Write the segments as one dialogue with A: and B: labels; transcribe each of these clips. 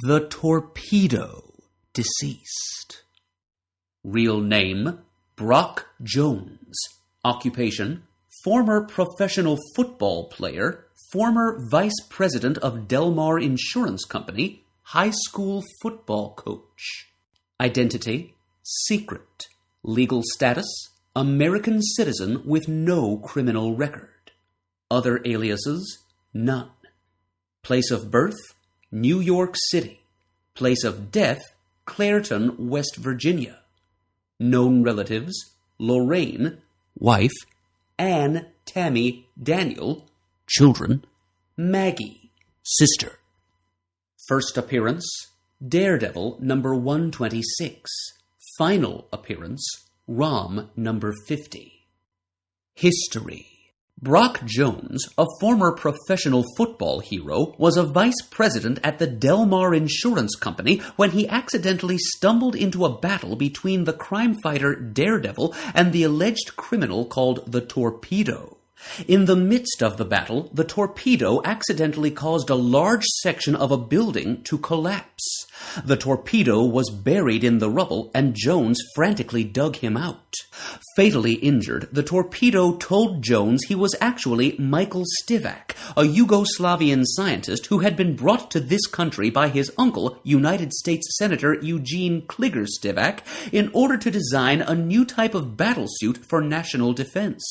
A: The Torpedo, deceased. Real name, Brock Jones. Occupation, former professional football player, former vice president of Delmar Insurance Company, high school football coach. Identity, secret. Legal status, American citizen with no criminal record. Other aliases, none. Place of birth, New York City. Place of death, Clairton, West Virginia. Known relatives, Lorraine, wife, Anne, Tammy, Daniel, children, Maggie, sister. First appearance, Daredevil number 126. Final appearance, Rom number 50. History. Brock Jones, a former professional football hero, was a vice president at the Delmar Insurance Company when he accidentally stumbled into a battle between the crime fighter Daredevil and the alleged criminal called the Torpedo. In the midst of the battle, the Torpedo accidentally caused a large section of a building to collapse. The Torpedo was buried in the rubble, and Jones frantically dug him out. Fatally injured, the Torpedo told Jones he was actually Michael Stivac, a Yugoslavian scientist who had been brought to this country by his uncle, United States Senator Eugene Cligger Stivac, in order to design a new type of battlesuit for national defense.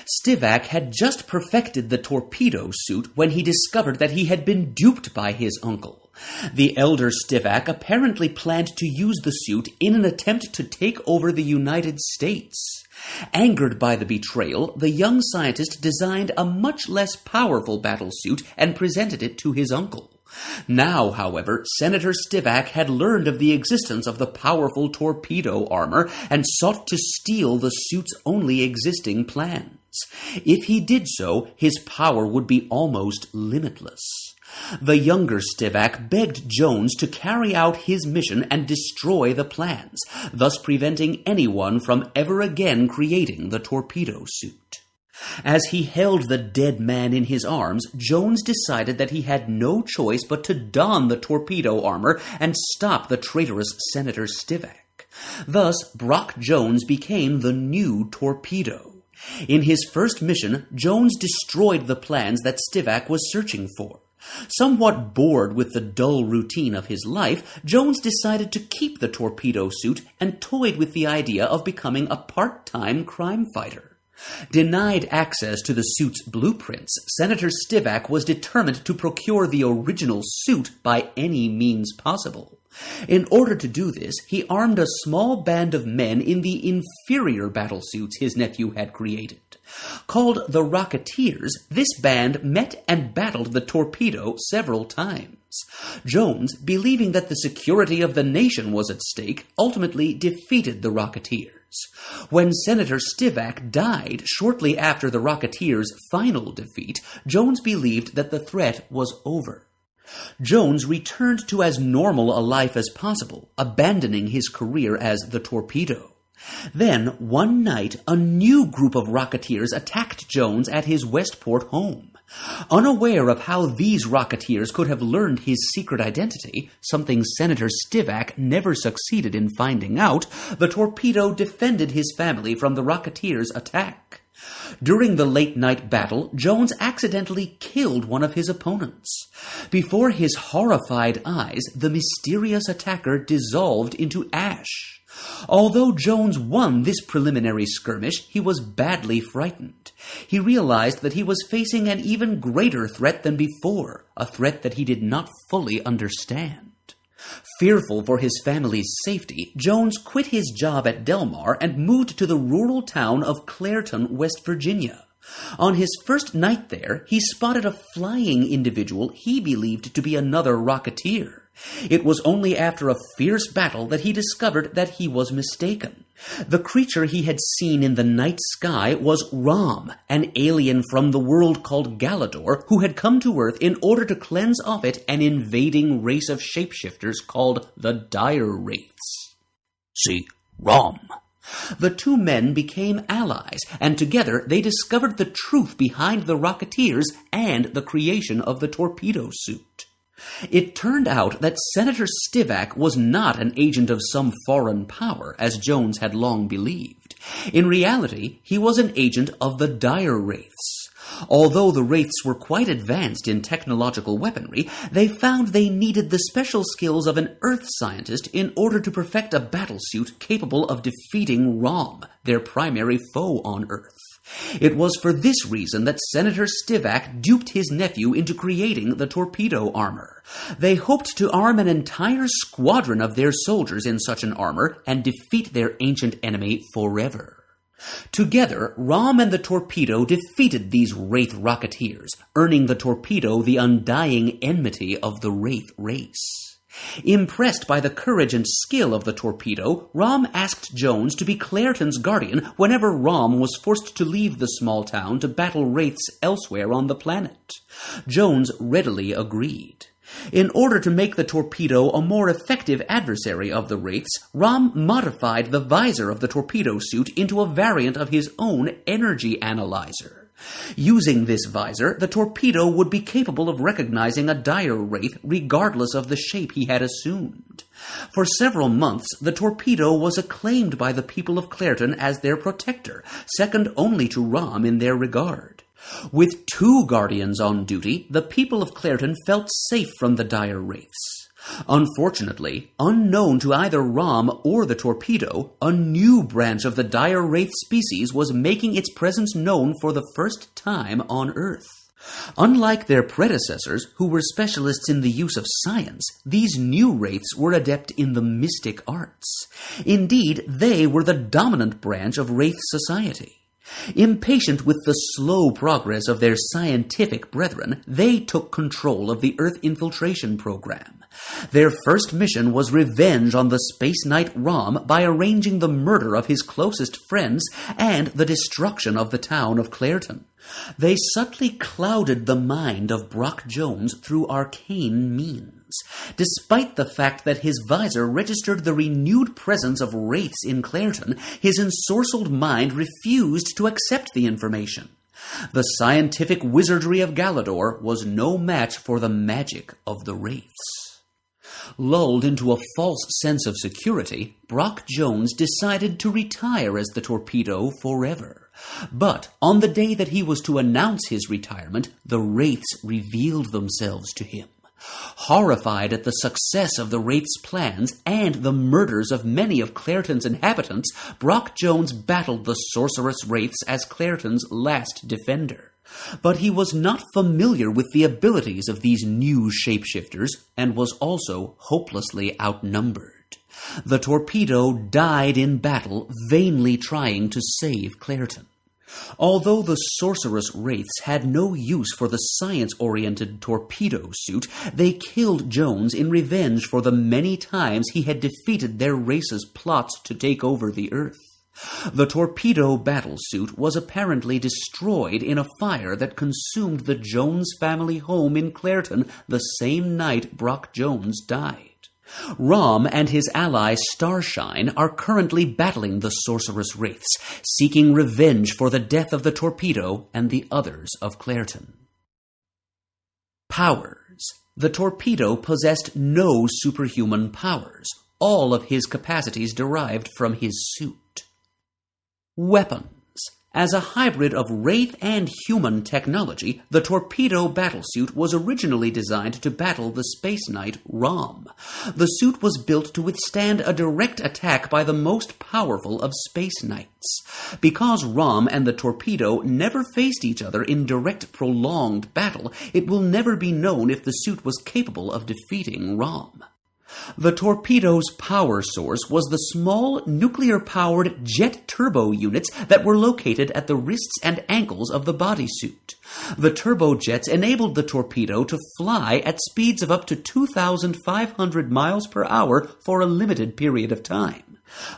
A: Stivac had just perfected the torpedo suit when he discovered that he had been duped by his uncle. The elder Stivac apparently planned to use the suit in an attempt to take over the United States. Angered by the betrayal, the young scientist designed a much less powerful battlesuit and presented it to his uncle. Now, however, Senator Stivac had learned of the existence of the powerful torpedo armor and sought to steal the suit's only existing plans. If he did so, his power would be almost limitless. The younger Stivac begged Jones to carry out his mission and destroy the plans, thus preventing anyone from ever again creating the torpedo suit. As he held the dead man in his arms, Jones decided that he had no choice but to don the torpedo armor and stop the traitorous Senator Stivac. Thus, Brock Jones became the new Torpedo. In his first mission, Jones destroyed the plans that Stivac was searching for. Somewhat bored with the dull routine of his life, Jones decided to keep the torpedo suit and toyed with the idea of becoming a part-time crime fighter. Denied access to the suit's blueprints, Senator Stivac was determined to procure the original suit by any means possible. In order to do this, he armed a small band of men in the inferior battlesuits his nephew had created. Called the Rocketeers, this band met and battled the Torpedo several times. Jones, believing that the security of the nation was at stake, ultimately defeated the Rocketeers. When Senator Stivac died shortly after the Rocketeers' final defeat, Jones believed that the threat was over. Jones returned to as normal a life as possible, abandoning his career as the Torpedo. Then, one night, a new group of Rocketeers attacked Jones at his Westport home. Unaware of how these Rocketeers could have learned his secret identity, something Senator Stivac never succeeded in finding out, the Torpedo defended his family from the Rocketeers' attack. During the late-night battle, Jones accidentally killed one of his opponents. Before his horrified eyes, the mysterious attacker dissolved into ash. Although Jones won this preliminary skirmish, he was badly frightened. He realized that he was facing an even greater threat than before, a threat that he did not fully understand. Fearful for his family's safety, Jones quit his job at Delmar and moved to the rural town of Clairton, West Virginia. On his first night there, he spotted a flying individual he believed to be another Rocketeer. It was only after a fierce battle that he discovered that he was mistaken. The creature he had seen in the night sky was Rom, an alien from the world called Galador, who had come to Earth in order to cleanse off it an invading race of shapeshifters called the Dire Wraiths. See, Rom. The two men became allies, and together they discovered the truth behind the Rocketeers and the creation of the torpedo suit. It turned out that Senator Stivac was not an agent of some foreign power, as Jones had long believed. In reality, he was an agent of the Dire Wraiths. Although the Wraiths were quite advanced in technological weaponry, they found they needed the special skills of an Earth scientist in order to perfect a battlesuit capable of defeating Rom, their primary foe on Earth. It was for this reason that Senator Stivac duped his nephew into creating the torpedo armor. They hoped to arm an entire squadron of their soldiers in such an armor and defeat their ancient enemy forever. Together, Rom and the Torpedo defeated these Wraith rocketeers, earning the Torpedo the undying enmity of the Wraith race. Impressed by the courage and skill of the Torpedo, Rom asked Jones to be Clairton's guardian whenever Rom was forced to leave the small town to battle Wraiths elsewhere on the planet. Jones readily agreed. In order to make the Torpedo a more effective adversary of the Wraiths, Rom modified the visor of the torpedo suit into a variant of his own energy analyzer. Using this visor, the Torpedo would be capable of recognizing a Dire Wraith regardless of the shape he had assumed. For several months, the Torpedo was acclaimed by the people of Clairton as their protector, second only to Rom in their regard. With 2 guardians on duty, the people of Clairton felt safe from the Dire Wraiths. Unfortunately, unknown to either Rom or the Torpedo, a new branch of the Dire Wraith species was making its presence known for the first time on Earth. Unlike their predecessors, who were specialists in the use of science, these new Wraiths were adept in the mystic arts. Indeed, they were the dominant branch of Wraith society. Impatient with the slow progress of their scientific brethren, they took control of the Earth infiltration program. Their first mission was revenge on the Space Knight Rom by arranging the murder of his closest friends and the destruction of the town of Clairton. They subtly clouded the mind of Brock Jones through arcane means. Despite the fact that his visor registered the renewed presence of Wraiths in Clairton, his ensorcelled mind refused to accept the information. The scientific wizardry of Galador was no match for the magic of the Wraiths. Lulled into a false sense of security, Brock Jones decided to retire as the Torpedo forever. But on the day that he was to announce his retirement, the Wraiths revealed themselves to him. Horrified at the success of the Wraiths' plans and the murders of many of Clairton's inhabitants, Brock Jones battled the sorceress Wraiths as Clairton's last defender. But he was not familiar with the abilities of these new shapeshifters and was also hopelessly outnumbered. The Torpedo died in battle, vainly trying to save Clairton. Although the sorceress Wraiths had no use for the science-oriented torpedo suit, they killed Jones in revenge for the many times he had defeated their race's plots to take over the Earth. The torpedo battlesuit was apparently destroyed in a fire that consumed the Jones family home in Clairton the same night Brock Jones died. Rom and his ally Starshine are currently battling the sorceress Wraiths, seeking revenge for the death of the Torpedo and the others of Clairton. Powers. The Torpedo possessed no superhuman powers. All of his capacities derived from his suit. Weapons. As a hybrid of Wraith and human technology, the Torpedo battlesuit was originally designed to battle the Space Knight Rom. The suit was built to withstand a direct attack by the most powerful of Space Knights. Because Rom and the Torpedo never faced each other in direct prolonged battle, it will never be known if the suit was capable of defeating Rom. The Torpedo's power source was the small, nuclear-powered jet turbo units that were located at the wrists and ankles of the bodysuit. The turbojets enabled the Torpedo to fly at speeds of up to 2,500 miles per hour for a limited period of time.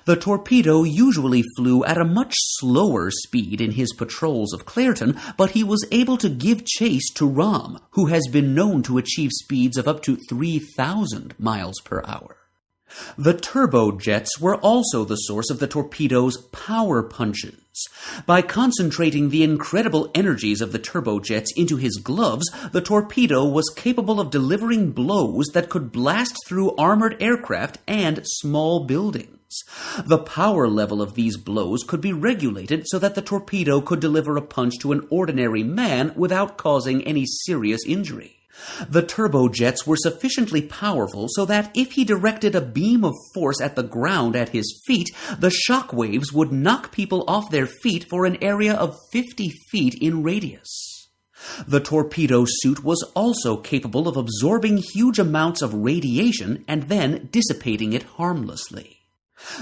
A: The Torpedo usually flew at a much slower speed in his patrols of Clairton, but he was able to give chase to Rom, who has been known to achieve speeds of up to 3,000 miles per hour. The turbojets were also the source of the torpedo's power punches. By concentrating the incredible energies of the turbojets into his gloves, the torpedo was capable of delivering blows that could blast through armored aircraft and small buildings. The power level of these blows could be regulated so that the torpedo could deliver a punch to an ordinary man without causing any serious injury. The turbojets were sufficiently powerful so that if he directed a beam of force at the ground at his feet, the shock waves would knock people off their feet for an area of 50 feet in radius. The torpedo suit was also capable of absorbing huge amounts of radiation and then dissipating it harmlessly.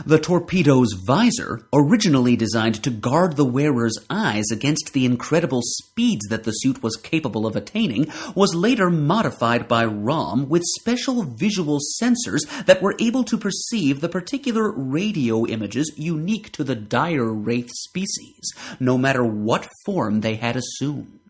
A: The torpedo's visor, originally designed to guard the wearer's eyes against the incredible speeds that the suit was capable of attaining, was later modified by ROM with special visual sensors that were able to perceive the particular radio images unique to the dire wraith species, no matter what form they had assumed.